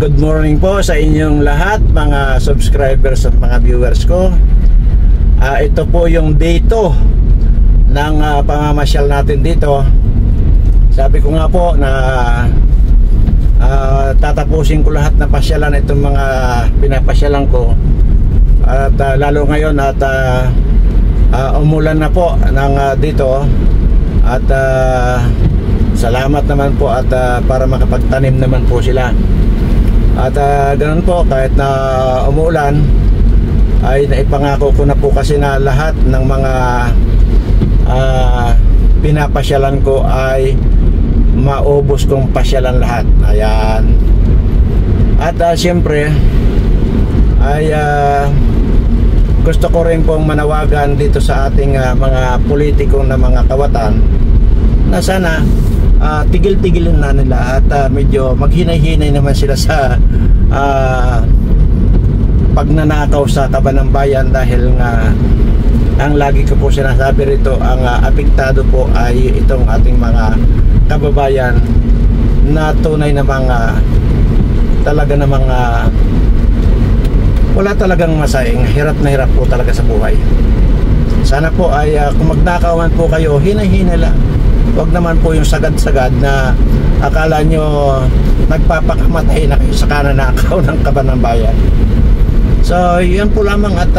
Good morning po sa inyong lahat, mga subscribers at mga viewers ko. Ito po yung day 2 ng pamamasyal natin dito. Sabi ko nga po na tatapusin ko lahat na pasyalan itong mga pinapasyalan ko. At lalo ngayon at umulan na po ng dito. At salamat naman po at para makapagtanim naman po sila. At ganun po, kahit na umuulan ay naipangako ko na po kasi na lahat ng mga pinapasyalan ko ay maubos kong pasyalan lahat. Ayan. At siyempre ay gusto ko rin pong manawagan dito sa ating mga politiko na mga kawatan na sana tigil-tigilin na nila at medyo maghinay-hinay naman sila sa pagnanakaw sa kaban ng bayan, dahil nga ang lagi ko po sinasabi rito, ang apektado po ay itong ating mga kababayan na tunay na mga talaga na mga wala talagang masaing, hirap na hirap po talaga sa buhay. Sana po ay kung magnakawan po kayo, hinay-hinay lang. Huwag naman po yung sagad-sagad na akala nyo nagpapakamatay na kayo sa kananakaw ng kaban ng bayan. So yan po lamang. At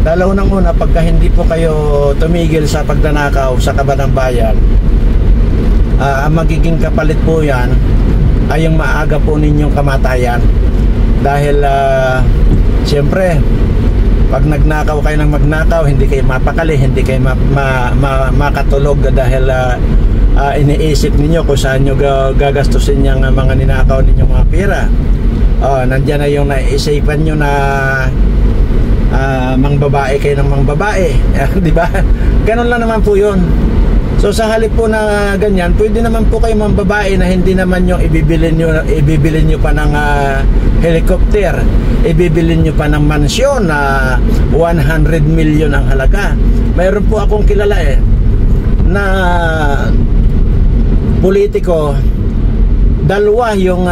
dalaw nang una, pagka hindi po kayo tumigil sa pagnanakaw sa kaban ng bayan, ang magiging kapalit po yan ay yung maaga po ninyong kamatayan. Dahil siyempre pag nagnakaw kayo ng magnakaw, hindi kayo mapakali, hindi kayo makatulog dahil iniisip ninyo kung saan nyo gagastusin yung mga ninakaw ninyong mga pera. Nandyan na yung naisipan nyo na mangbabae kayo ng mangbabae. Di ba? Ganon lang naman po yun. So sa halip po na ganyan, pwede naman po kayo mambabae na hindi naman yung ibibilin nyo pa ng helicopter, ibibilin nyo pa ng mansyon na 100 million ang halaga. Mayroon po akong kilala na politiko, dalawa yung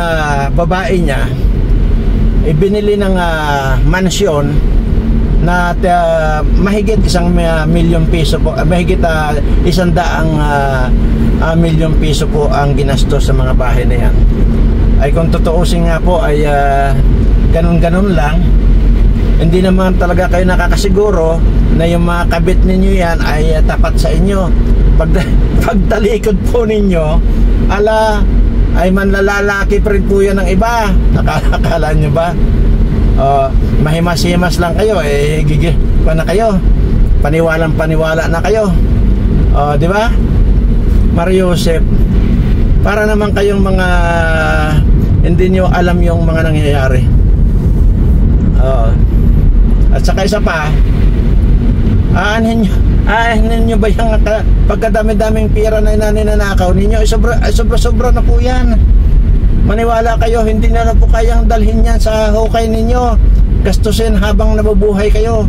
babae niya, ibinili ng mansyon na mahigit 1 milyon piso po, mahigit 100 milyon piso po ang ginastos sa mga bahay na yan. Ay kung tutuusin nga po ay ganun-ganun lang, hindi naman talaga kayo nakakasiguro na yung mga kabit ninyo yan ay tapat sa inyo. Pagtalikod po ninyo, ay manlalalaki pa rin po yan ng iba. Akala nyo ba? Mahimas-himas lang kayo, gigil pa na kayo, paniwalang-paniwala na kayo. Di ba? Mariusep, para naman kayong mga hindi nyo alam yung mga nangyayari. At saka isa pa, aanhin nyo ba yung pagkadami-daming pera na ninanakaw ninyo? Sobra-sobra na po yan. Maniwala kayo, hindi na po kayang dalhin yan sa hukay ninyo, gastusin habang nabubuhay kayo.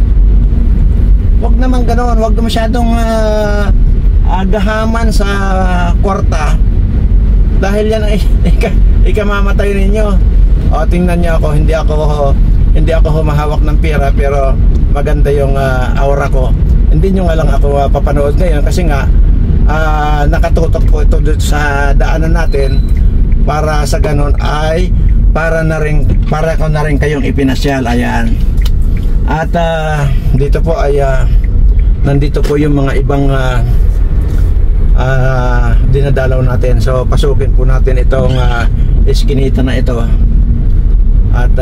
Huwag naman ganoon, huwag masyadong agahaman sa kwarta, dahil yan ay ikamamatay ninyo. Tingnan nyo ako, hindi ako humahawak ng pera, pero maganda yung aura ko. Hindi nyo nga lang ako papanood ngayon kasi nga nakatutok po ito sa daanan natin, para sa ganon ay para ko na rin kayong ipinasyal. Ayan. At dito po ay nandito po yung mga ibang dinadalaw natin. So pasukin po natin itong eskinita na ito. At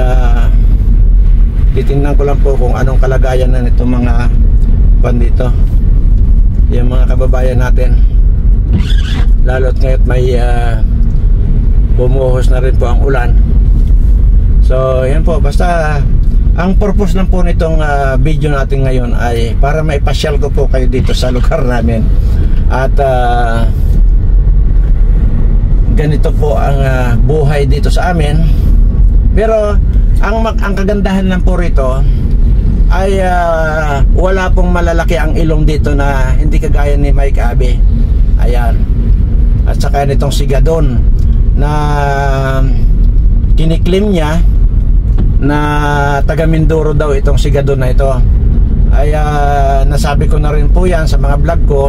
titingnan ko lang po kung anong kalagayan na nitong mga bandito, yung mga kababayan natin. Lalo't ngayon may bumuhos na rin po ang ulan. So yan po, basta ang purpose lang po nitong video natin ngayon ay para maipasyal ko po kayo dito sa lugar namin. At ganito po ang buhay dito sa amin. Pero ang kagandahan lang po rito ay wala pong malalaki ang ilong dito na hindi kagaya ni Mike Abe. Ayan. At saka nitong Sigadon na kiniklaim niya na taga Mindoro daw itong si Gadon na ito. Ay nasabi ko na rin po yan sa mga vlog ko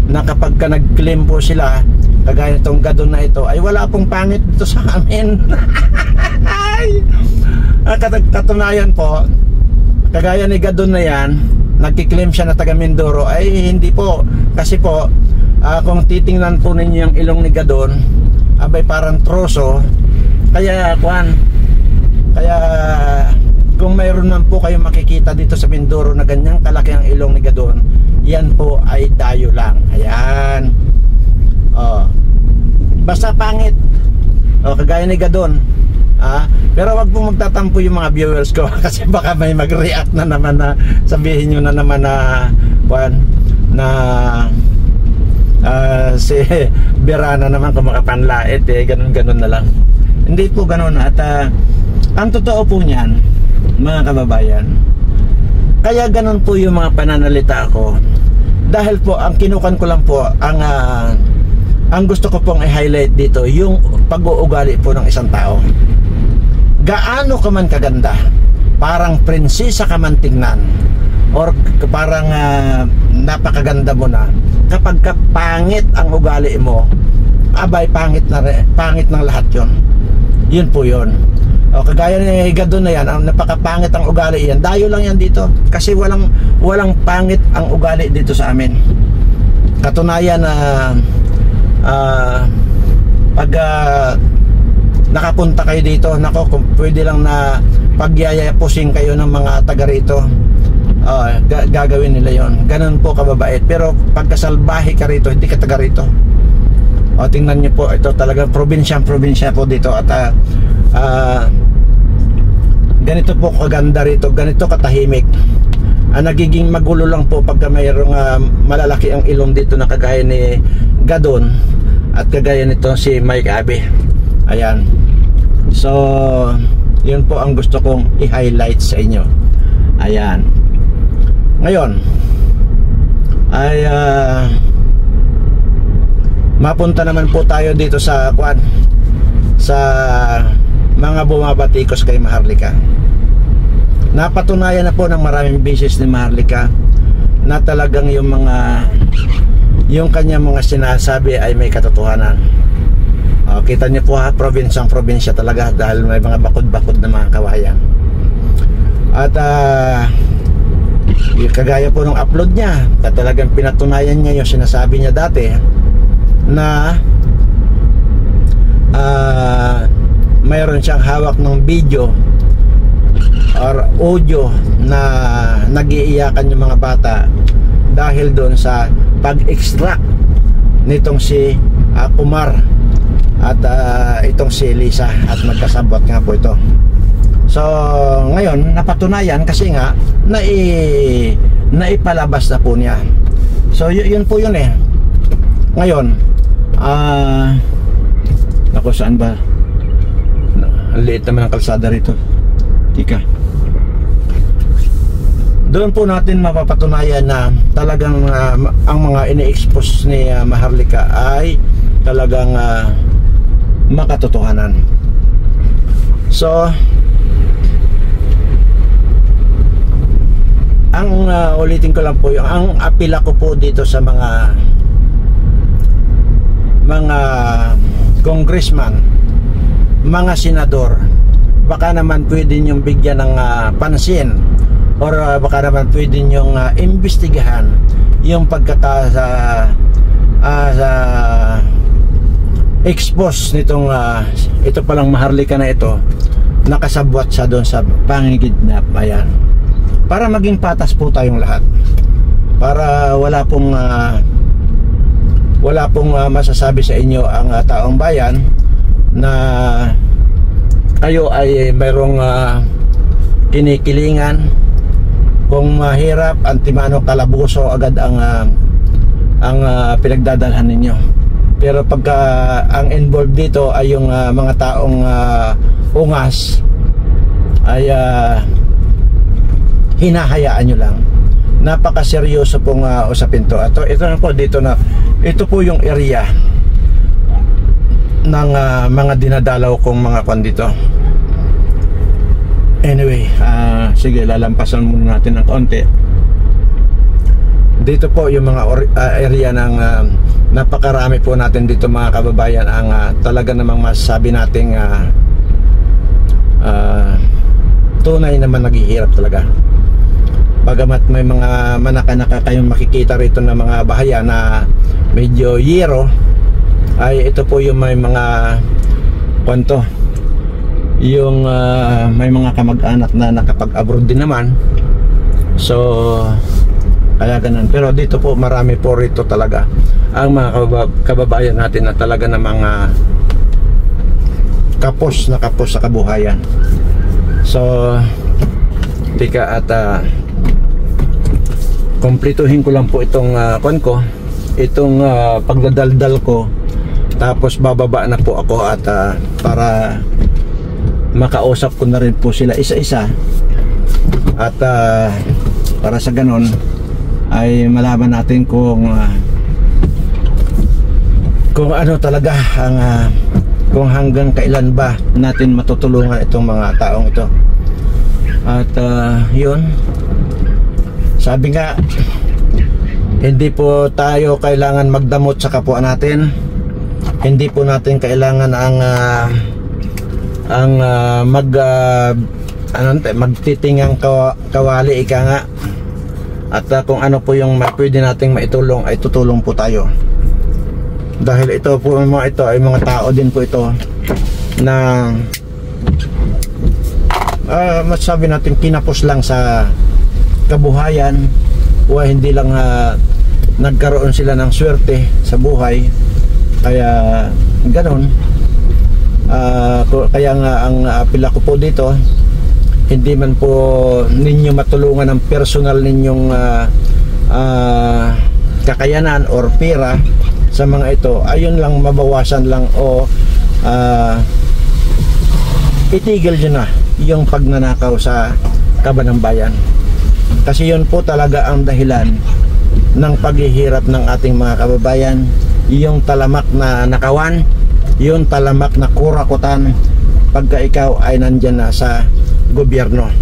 na kapag ka nag-claim po sila kagaya itong Gadon na ito, ay wala pong pangit dito sa amin. Katunayan po, kagaya ni Gadon na yan, nagkiklaim siya na taga Mindoro, ay hindi po. Kasi po, kung titingnan po ninyo yung ilong ni Gadon, abay parang troso. Kaya kung mayroon man po kayong makikita dito sa Mindoro na ganyang kalaki ang ilong ni Gadon, yan po ay dayo lang. Ayan. Basta pangit. Kagaya ni Gadon. Pero wag po magtatampo yung mga viewers ko kasi baka may mag-react na naman na sabihin nyo na naman si Berana naman kumakapanlait ganun na lang. Hindi po ganun. At ang totoo po niyan, mga kababayan, kaya ganun po yung mga pananalita ko dahil po ang kinukan ko lang po ang gusto ko pong i-highlight dito yung pag-uugali po ng isang tao. Gaano ka man kaganda, parang prinsesa ka man tingnan, or parang napakaganda mo na, kapag pangit ang ugali mo, abay pangit ng lahat yon. Yun po yun. Kagaya ni Gadon na yan, ang napakapangit ang ugali yan, dayo lang yan dito kasi walang pangit ang ugali dito sa amin. Katunayan na pag nakapunta kayo dito, nako, kung pwede lang na pagyayapusin kayo ng mga taga rito, gagawin nila yon. Ganun po kababait. Pero pagkasalbahe ka rito, hindi ka taga rito. Tingnan nyo po, ito talaga probinsya po dito. At ganito po kaganda rito, ganito katahimik. Nagiging magulo lang po pagka mayroong malalaki ang ilong dito na kagaya ni Gadon at kagaya nito si Mike Abe. Ayan. So yun po ang gusto kong i-highlight sa inyo. Ayan. Ngayon ay mapunta naman po tayo dito sa mga bumabatikos kay Maharlika. Napatunayan na po ng maraming beses ni Maharlika na talagang yung kanya mga sinasabi ay may katotohanan. Kita niyo po probinsya talaga dahil may mga bakod-bakod na mga kawayan. At kagaya po ng upload niya, talagang pinatunayan niya yung sinasabi niya dati na mayroon siyang hawak ng video or audio na nag-iiyakan yung mga bata dahil doon sa pag-extract nitong si Kumar at itong si Lisa, at magkasabot nga po ito. So ngayon napatunayan kasi nga naipalabas na po niya. So yun po yun eh. Ngayon ako, saan ba? Ang liit naman ang kalsada rito. Tika. Doon po natin mapapatunayan na talagang ang mga ini-expose ni Maharlika ay talagang makatotohanan. So ang ulitin ko lang po yung ang apila ko po dito sa mga congressman, mga senador, baka naman pwede nyong bigyan ng pansin or baka naman pwede nyong imbestigahan yung expose nitong ito palang Maharlika na ito, nakasabwat siya doon sa pangingidnap. Ayan, para maging patas po tayong lahat, para wala pong masasabi sa inyo ang taong bayan na kayo ay mayroong kinikilingan. Kung mahirap, antimano kalabuso agad ang pinagdadalhan ninyo. Pero pagka ang involved dito ay yung mga taong ungas, ay hinahayaan nyo lang. Napakaseryoso pong usapin to. Ito na po dito na ito po yung area ng mga dinadalaw kong mga kwan dito. Anyway, sige, lalampasan muna natin ng konti. Dito po yung mga area ng napakarami po natin dito mga kababayan ang talaga namang masasabi nating tunay naman naghihirap talaga. Bagamat may mga manaka-naka kayong makikita rito na mga bahaya na medyo yero, ay ito po yung may mga kwento, yung may mga kamag-anak na nakapag-abroad din naman, so kaya ganun. Pero dito po marami po rito talaga ang mga kababayan natin na talaga na mga kapos sa kabuhayan. So tika at kumplituhin ko lang po itong itong pagdadaldal ko, tapos bababa na po ako at para makausap ko na rin po sila isa-isa at para sa ganon ay malaman natin kung ano talaga ang kung hanggang kailan ba natin matutulungan itong mga taong ito. At yun, sabi nga, hindi po tayo kailangan magdamot sa kapwa natin. Hindi po natin kailangan magtitingang kawali, ika nga. At kung ano po yung pwede nating maitulong ay tutulong po tayo. Dahil ito po mga ito ay mga tao din po ito na masasabi natin kinapos lang sa kabuhayan, o hindi lang nagkaroon sila ng swerte sa buhay, kaya ganon. Kaya nga ang apila ko po dito, hindi man po ninyo matulungan ng personal ninyong kakayanan or pera sa mga ito, ayun lang, mabawasan lang o itigil nyo na yung pagnanakaw sa kaban ng bayan. Kasi yun po talaga ang dahilan ng paghihirap ng ating mga kababayan. Yung talamak na nakawan, yung talamak na kurakutan pagka ikaw ay nandyan na sa gobyerno.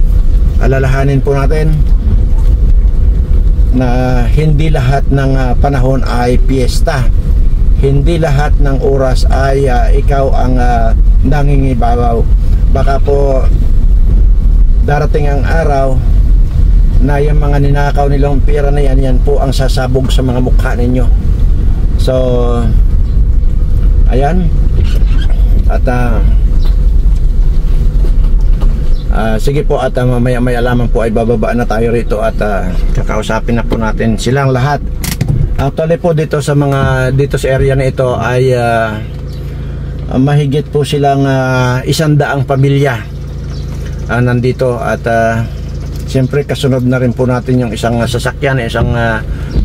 Alalahanin po natin na hindi lahat ng panahon ay piyesta. Hindi lahat ng oras ay ikaw ang nangingibabaw. Baka po darating ang araw na yung mga ninakaw nilang pera na yan po ang sasabog sa mga mukha ninyo. So ayan. At sige po, at mamaya lamang po ay bababa na tayo rito at kakausapin na po natin silang lahat. Actually po dito sa area na ito ay mahigit po silang 100 pamilya nandito. At siyempre kasunod na rin po natin yung isang sasakyan, isang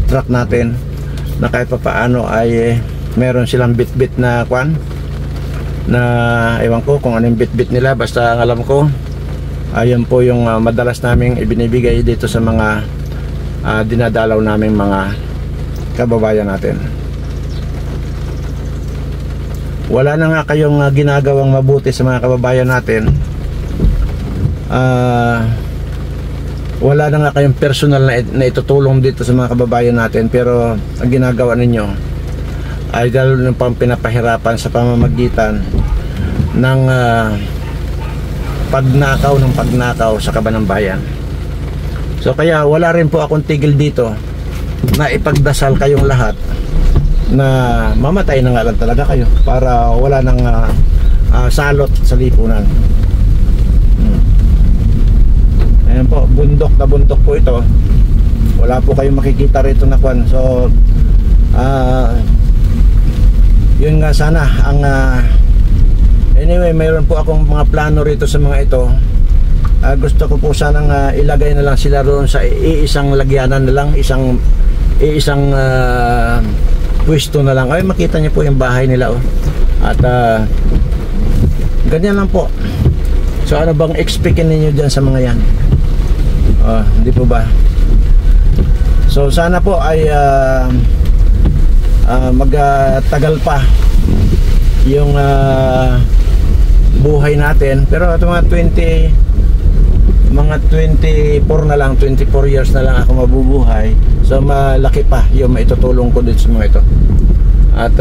truck natin na kahit pa paano ay meron silang bit-bit na kwan na ewan ko kung anong bit-bit nila, basta ang alam ko ayun po yung madalas naming ibinibigay dito sa mga dinadalaw naming mga kababayan natin. Wala na nga kayong ginagawang mabuti sa mga kababayan natin, wala na nga kayong personal na itutulong dito sa mga kababayan natin, pero ang ginagawa ninyo ay lalo ng pinapahirapan sa pamamagitan ng pagnakaw sa kaban ng bayan. So kaya wala rin po akong tigil dito na ipagdasal kayong lahat na mamatay na nga lang talaga kayo para wala nang salot sa lipunan. Ayan po, bundok na bundok po ito. Wala po kayong makikita rito na kwan. So yun nga sana ang anyway, mayroon po akong mga plano rito sa mga ito. Gusto ko po sanang ilagay na lang sila roon sa iisang lagyanan na lang, iisang pwesto na lang. Ay, makita niyo po yung bahay nila, oh. At ganyan lang po. So ano bang expectin ninyo dyan sa mga yan? Hindi po ba? So sana po ay magtagal pa yung buhay natin. Pero ito mga mga 24 na lang, 24 years na lang ako mabubuhay. So malaki pa yung maitutulong ko dito sa mga ito. At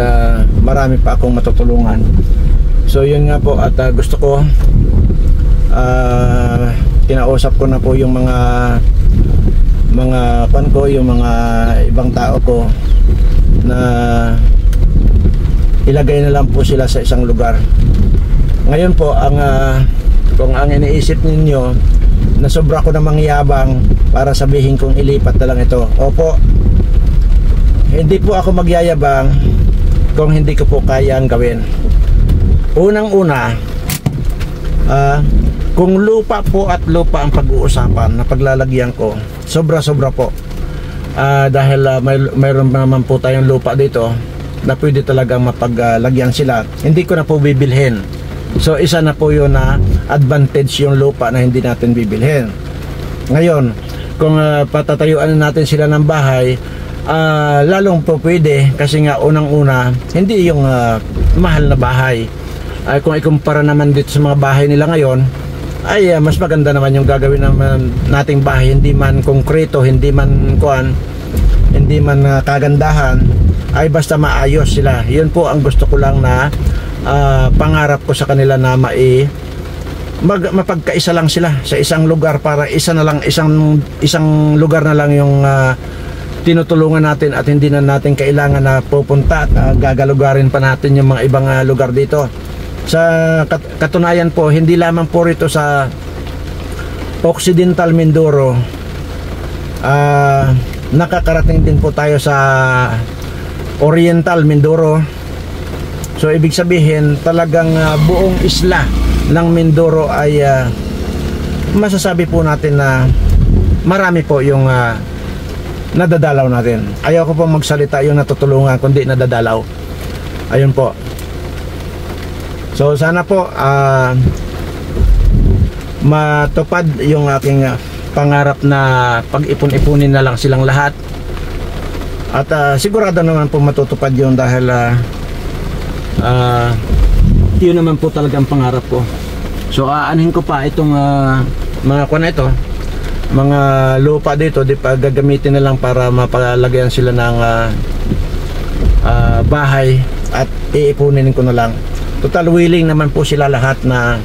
marami pa akong matutulungan. So yun nga po, at gusto ko kinausap ko na po yung mga yung mga ibang tao ko na ilagay na lang po sila sa isang lugar. Ngayon po kung ang iniisip ninyo na sobra ko na mangyabang para sabihin kong ilipat na lang ito, opo, hindi po ako magyayabang kung hindi ko po kayang gawin. Unang-una, kung lupa po at lupa ang pag-uusapan na paglalagyan ko, sobra-sobra po. Dahil mayroon naman po tayong lupa dito na pwede talagang mapaglagyan sila, hindi ko na po bibilhin. So isa na po yun na advantage yung lupa na hindi natin bibilhin. Ngayon, kung patatayuan natin sila ng bahay, lalong po pwede, kasi nga unang-una hindi yung mahal na bahay. Kung ikumpara naman dito sa mga bahay nila ngayon, ay mas maganda naman yung gagawin naman nating bahay, hindi man konkreto, hindi man kagandahan, ay basta maayos sila. Yun po ang gusto ko lang na pangarap ko sa kanila, na mapagkaisa lang sila sa isang lugar, para isang lugar na lang yung tinutulungan natin, at hindi na natin kailangan na pupunta at gagalugarin pa natin yung mga ibang lugar dito. Sa katunayan po, hindi lamang po rito sa Occidental Mindoro, nakakarating din po tayo sa Oriental Mindoro. So ibig sabihin, talagang buong isla ng Mindoro ay masasabi po natin na marami po yung nadadalaw natin. Ayaw ko po magsalita yung natutulungan, kundi nadadalaw. Ayun po. So sana po matupad yung aking pangarap na pag-ipon-ipunin na lang silang lahat. At sigurado naman po matutupad yun, dahil yun naman po talagang pangarap ko. So aanhin ko pa itong mga na ito, mga lupa dito, di pa gagamitin na lang para mapalagyan sila ng bahay, at iipunin ko na lang. Total willing naman po sila lahat na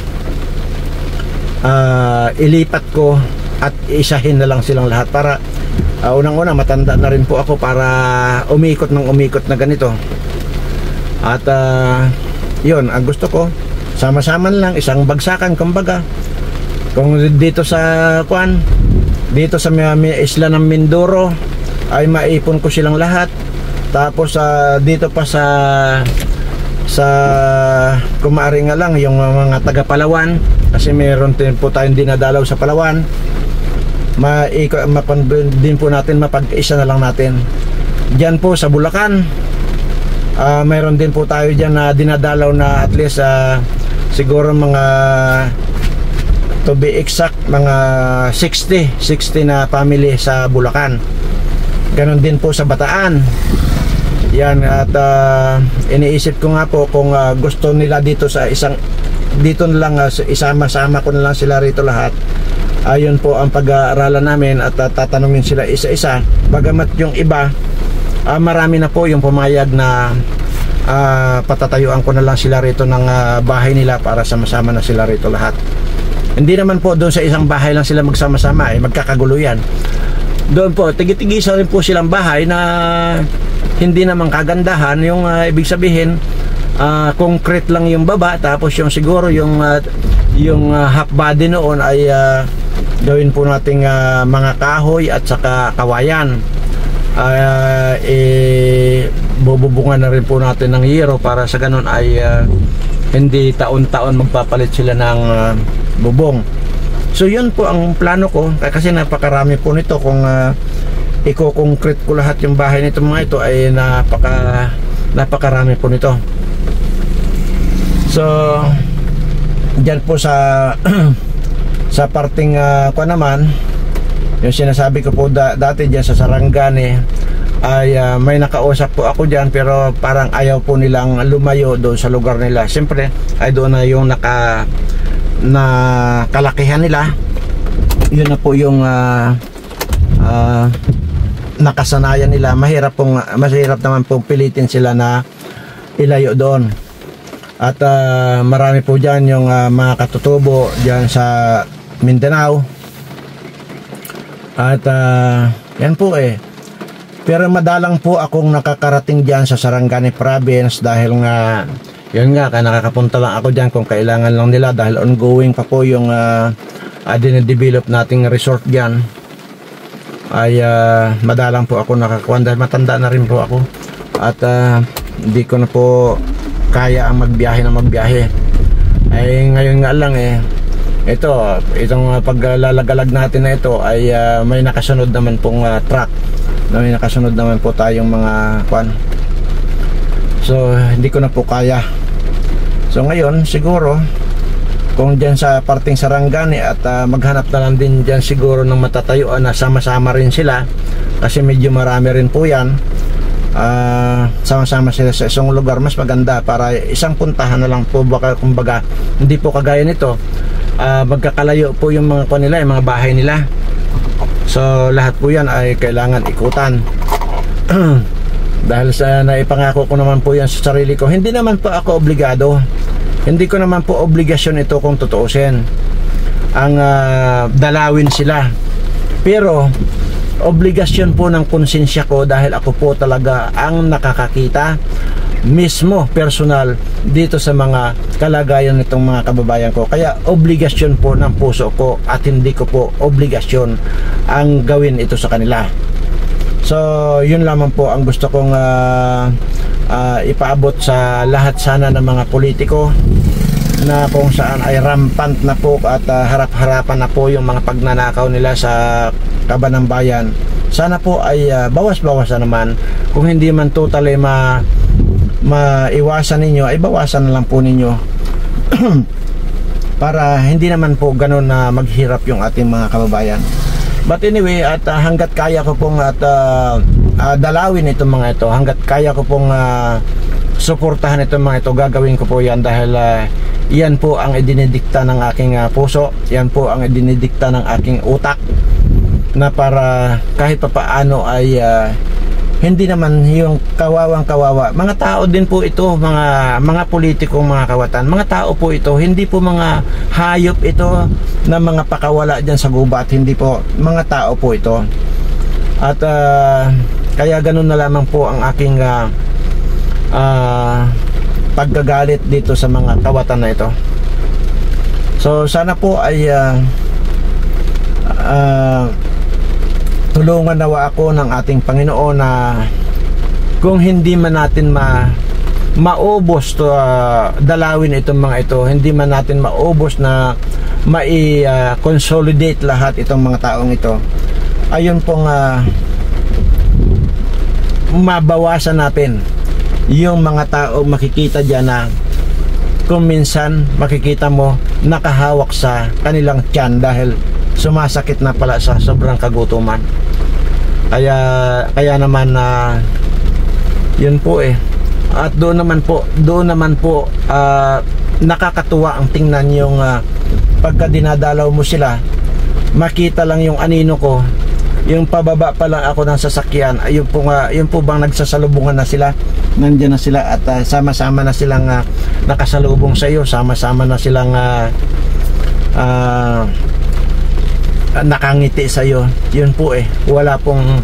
ilipat ko at isahin na lang silang lahat, para unang-una matanda na rin po ako para umikot na ganito. At yun, ang gusto ko, sama-sama lang, isang bagsakan kumbaga. Kung dito sa dito sa isla ng Mindoro ay maipon ko silang lahat, tapos dito pa sa kumari nga lang yung mga taga Palawan, kasi meron din po tayong dinadalaw sa Palawan, din po natin, mapag-isa na lang natin. Diyan po sa Bulacan, mayroon din po tayo dyan na dinadalaw na at least siguro mga, to be exact, mga 60 na family sa Bulacan. Ganon din po sa Bataan. Yan, at iniisip ko nga po kung gusto nila dito na lang, isama-sama ko na lang sila rito lahat. Ayun po ang pag-aaralan namin, at tatanungin sila isa-isa. Bagamat yung iba, marami na po yung pumayag na patatayuan ko na lang sila rito ng bahay nila, para sama-sama na sila rito lahat. Hindi naman po doon sa isang bahay lang sila magsama-sama, magkakagulo yan. Doon po, tigit-tigisa rin po silang bahay na hindi naman kagandahan. Yung ibig sabihin, concrete lang yung baba, tapos yung siguro yung half body noon ay gawin po nating mga kahoy at saka kawayan. Bububungan na rin po natin ng yero, para sa ganun ay hindi taon-taon magpapalit sila ng bubong. So yun po ang plano ko, kasi napakarami po nito. Kung i-concrete ko lahat yung bahay nito mga ito, ay napakarami po nito. So dyan po sa sa parting naman, yung sinasabi ko po dati dyan sa Sarangani, ay may nakausap po ako dyan, pero parang ayaw po nilang lumayo doon sa lugar nila. Siyempre ay doon na yung kalakihan nila. yun na po yung nakasanayan nila. Mahirap naman pong pilitin sila na ilayo doon. At marami po dyan yung mga katutubo dyan sa Mindanao. At yan po pero madalang po akong nakakarating dyan sa Sarangani Province dahil nga yun nga, nakakapunta lang ako dyan kung kailangan lang nila dahil ongoing pa po yung dinedevelop nating resort dyan. Ay madalang po ako nakakuha dahil matanda na rin po ako at hindi ko na po kaya ang magbiyahe. Ay ngayon nga lang itong paglalagalag natin na ito ay may nakasunod naman pong truck. May nakasunod naman po tayong mga kwan. So hindi ko na po kaya. So ngayon siguro kung dyan sa parting Sarangani at maghanap na lang din dyan siguro ng matatayuan na sama-sama rin sila kasi medyo marami rin po yan. Sama-sama sila sa isang lugar, mas maganda para isang puntahan na lang po. Baka kumbaga hindi po kagaya nito magkakalayo po yung mga nila, yung mga bahay nila. So lahat po yan ay kailangan ikutan. Dahil sa naipangako ko naman po yan sa sarili ko, hindi naman po ako obligado, hindi ko naman po obligasyon ito kung tutuusin ang dalawin sila, pero obligasyon po ng konsensya ko dahil ako po talaga ang nakakakita mismo personal dito sa mga kalagayan nitong mga kababayan ko. Kaya obligasyon po ng puso ko at hindi ko po obligasyon ang gawin ito sa kanila. So yun lamang po ang gusto kong ipaabot sa lahat sana ng mga politiko na kung saan ay rampant na po at harap-harapan na po yung mga pagnanakaw nila sa kaban ng bayan. Sana po ay bawas-bawasan naman. Kung hindi man totally maiwasan ninyo, ay bawasan na lang po ninyo para hindi naman po ganun na maghirap yung ating mga kababayan. But anyway, at hanggat kaya ko pong dalawin itong mga ito, hanggat kaya ko pong suportahan itong mga ito, gagawin ko po yan dahil yan po ang idinidikta ng aking puso, yan po ang idinidikta ng aking utak na para kahit papaano ay hindi naman yung kawawang-kawawa. Mga tao din po ito, mga politiko, mga kawatan. Mga tao po ito, hindi po mga hayop ito na mga pakawala dyan sa gubat. Hindi po, mga tao po ito. At kaya ganun na lamang po ang aking paggagalit dito sa mga kawatan na ito. So sana po ay tulungan nawa ako ng ating Panginoon na kung hindi man natin maubos to dalawin itong mga ito, hindi man natin maubos na consolidate lahat itong mga taong ito, ayun pong mabawasan natin yung mga tao makikita dyan na kung minsan makikita mo nakahawak sa kanilang tiyan dahil sumasakit na pala sa sobrang kagutuman. Kaya naman yun po at doon naman po nakakatuwa ang tingnan yung pagka dinadalaw mo sila, makita lang yung anino ko, yung pababa pa lang ako ng sasakyan, ayun po bang nagsasalubungan na sila, nandiyan na sila at sama-sama na silang nakasalubong sa iyo, sama-sama na silang nakangiti sa iyo. Yun po wala pong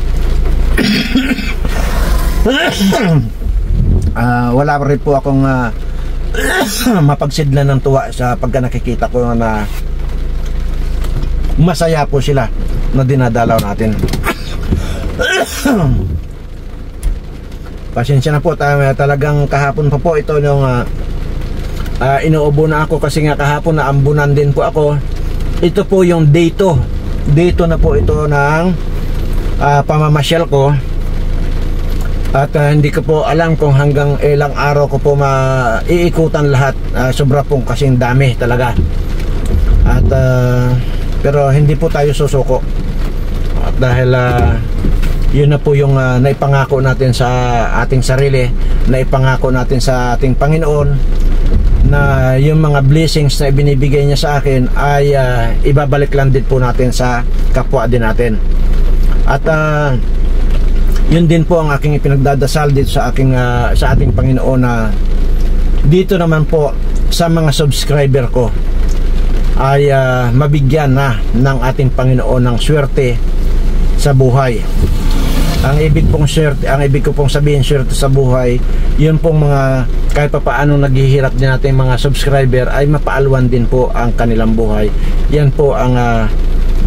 wala rin po akong mapagsidlan ng tuwa sa pagka nakikita ko na masaya po sila na dinadalaw natin. Pasensya na po, talagang kahapon pa po ito nung inuubo na ako kasi nga kahapon na ambunan din po ako. Ito po yung dito na po ito ng pamamasyal ko at hindi ko po alam kung hanggang ilang araw ko po maiikutan lahat. Sobra pong kasing dami talaga at pero hindi po tayo susuko at dahil yun na po yung naipangako natin sa ating sarili, naipangako natin sa ating Panginoon na yung mga blessings na ibinibigay niya sa akin ay ibabalik lang din po natin sa kapwa din natin. At yun din po ang aking ipinagdadasal dito sa ating Panginoon, na dito naman po sa mga subscriber ko ay mabigyan na ng ating Panginoon ng swerte sa buhay. Ang ibig ko pong sabihin swerte sa buhay, yun pong mga kahit pa paano naghihirap din natin mga subscriber ay mapaalwan din po ang kanilang buhay. Yan po ang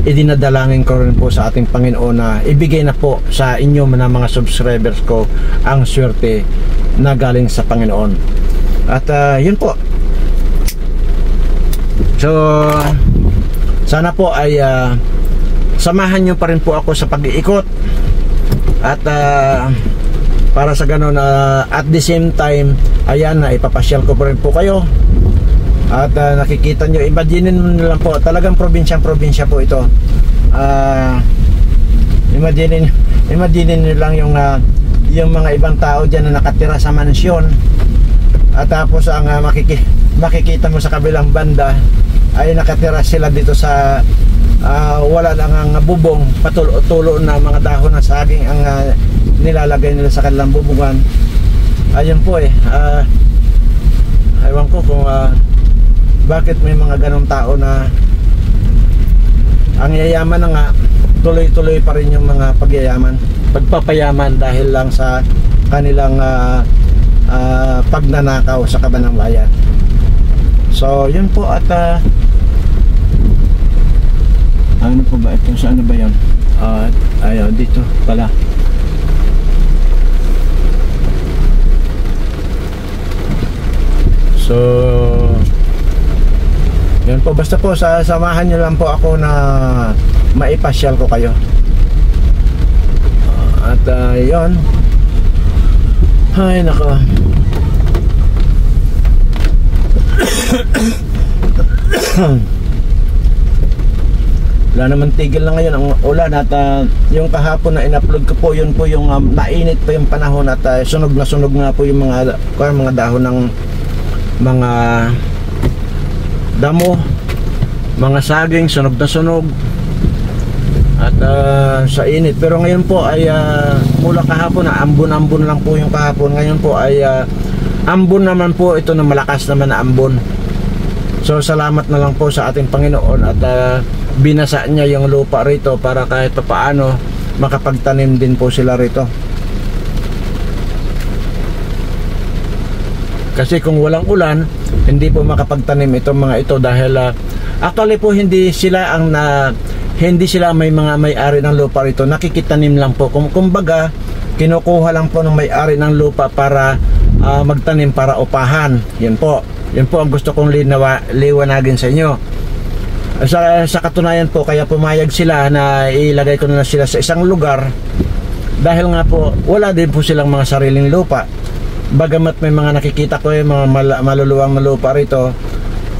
idinadalangin ko rin po sa ating Panginoon, na ibigay na po sa inyo mga subscribers ko ang swerte na galing sa Panginoon. At yun po. So sana po ay samahan nyo pa rin po ako sa pag-iikot. At para sa ganun, at the same time, ayan, ipapasyal ko pa rin po kayo. At nakikita nyo, imagine nyo lang po, talagang probinsya po ito. Imagine nyo lang yung mga ibang tao dyan na nakatira sa mansyon. At tapos ang makikita mo sa kabilang banda ay nakatira sila dito sa wala lang ang bubong, patulo na mga dahon ng saging ang nilalagay nila sa kanilang bubungan. Ayun po ewan ko kung bakit may mga ganong tao na ang yayaman na nga, tuloy-tuloy pa rin yung mga pagpapayaman dahil lang sa kanilang pagnanakaw sa kabanang bayan. So yun po. At ano po ba ito? Saan ba yun? Ayaw, dito pala. So yun po, basta po samahan nyo lang po ako na maipasyal ko kayo. At yun, ay nako. Wala naman tigil na ngayon ang ulan. At yung kahapon na in-upload ko po, yun po yung nainit pa yung panahon. At sunog nga po yung mga dahon ng mga damo, mga saging, sunog na sunog. At sa init. Pero ngayon po ay mula kahapon na ambon lang po yung kahapon. Ngayon po ay ambon naman po ito, na malakas naman na ambon. So salamat na lang po sa ating Panginoon. At binasa niya yung lupa rito para kahit paano makapagtanim din po sila rito. Kasi kung walang ulan, hindi po makapagtanim itong mga ito. Dahil actually po hindi sila may mga may-ari ng lupa rito, nakikitanim lang po. Kumbaga kinukuha lang po ng may-ari ng lupa para magtanim, para upahan. Yun po ang gusto kong liwanagin sa inyo. Sa katunayan po, kaya pumayag sila na ilagay ko na sila sa isang lugar, dahil nga po wala din po silang mga sariling lupa. Bagamat may mga nakikita ko yung mga maluluwang na lupa rito,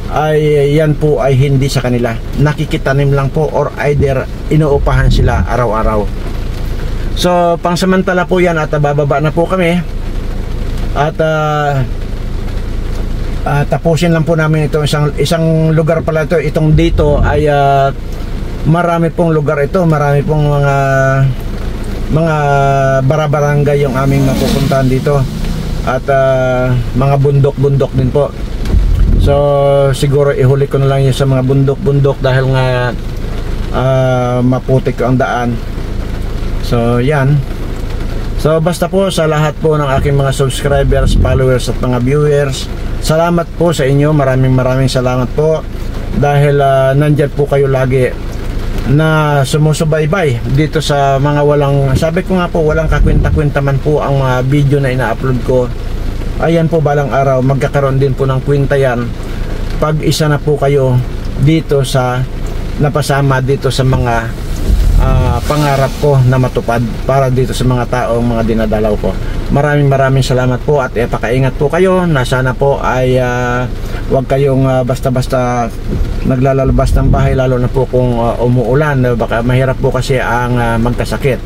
ay yan po ay hindi sa kanila, nakikitanim lang po, or either inuupahan sila araw-araw. So pangsamantala po yan, at bababa na po kami. At tapusin lang po namin ito, isang lugar pala ito. Itong dito ay marami pong lugar ito, marami pong mga barabarangay yung aming mapupuntahan dito. At mga bundok-bundok din po. So siguro ihuli ko na lang yun sa mga bundok-bundok, dahil nga maputik ang daan. So yan. So basta po sa lahat po ng aking mga subscribers, followers at mga viewers, salamat po sa inyo. Maraming salamat po, dahil nandyan po kayo lagi na sumusubaybay dito sa mga walang, sabi ko nga po, walang kakwenta-kwenta man po ang video na ina-upload ko. Ayan po, balang araw magkakaroon din po ng kwenta yan pag isa na po kayo dito sa napasama dito sa mga pangarap ko na matupad para dito sa mga taong mga dinadalaw ko. Maraming salamat po, at pakaingat po kayo, na sana po ay huwag kayong basta-basta naglalabas ng bahay, lalo na po kung umuulan. Baka mahirap po kasi ang magkasakit.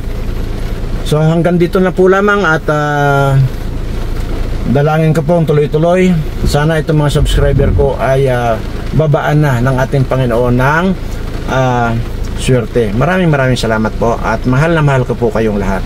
So hanggang dito na po lamang, at Dalangin ko pong tuloy-tuloy. Sana itong mga subscriber ko ay babaan na ng ating Panginoon ng swerte. Maraming salamat po at mahal na mahal ko po kayong lahat.